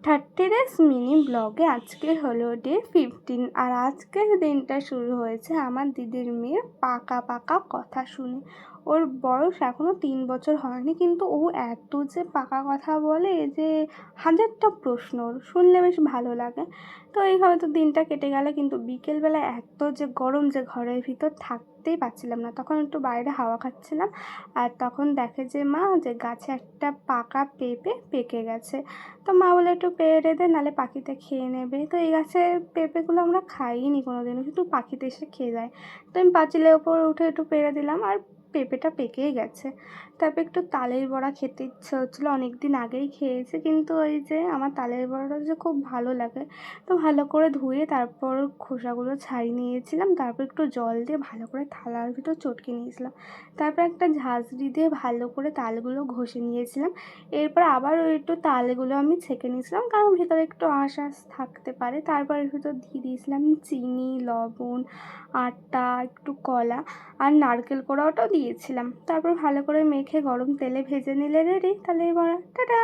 30 days mini ব্লগে আজকে হলো ডে 15। আর আজকের দিনটা শুরু হয়েছে আমার দিদির মেয়ের পাকা পাকা কথা শুনে। ওর বয়স এখনও 3 বছর হয়নি, কিন্তু ও এত যে পাকা কথা বলে যে হাজারটা প্রশ্ন ওর শুনলে বেশ ভালো লাগে। তো এইভাবে তো দিনটা কেটে গেল, কিন্তু বিকেলবেলা এত যে গরম যে ঘরের ভিতর থাকতেই পারছিলাম না। তখন একটু বাইরে হাওয়া খাচ্ছিলাম, আর তখন দেখে যে মা যে গাছে একটা পাকা পেঁপে পেকে গেছে। তো মা বলে একটু পেড়ে দে, নাহলে পাখিতে খেয়ে নেবে। তো এই গাছের পেঁপেগুলো আমরা খাইনি কোনোদিনও, শুধু পাখিতে এসে খেয়ে যায়। তো আমি পাঁচিলের ওপর উঠে একটু পেড়ে দিলাম, আর পেঁপেটা পেকেই গেছে। তারপর একটু তালের বড়া খেতে ইচ্ছে হচ্ছিলো, অনেক দিন আগেই খেয়েছি, কিন্তু ওই যে আমার তালের বড়াটা যে খুব ভালো লাগে। তো ভালো করে ধুয়ে তারপর খোসাগুলো ছাড়িয়ে নিয়েছিলাম, তারপর একটু জল দিয়ে ভালো করে থালার ভিতর চটকে নিয়েছিলাম। তারপর একটা ঝাঁঝরি দিয়ে ভালো করে তালগুলো ঘষে নিয়েছিলাম। এরপর আবার ওই একটু তালগুলো আমি ছেঁকে নিয়েছিলাম, কারণ ভেতরে একটু আঁশ থাকতে পারে। তারপর এর ভিতর দিয়ে দিয়েছিলাম চিনি, লবণ, আটা, একটু কলা আর নারকেল কোড়াটাও দিয়েছিলাম। তারপর ভালো করে মেখে গরম তেলে ভেজে নিলে রেডি তালের বড়া। টাটা।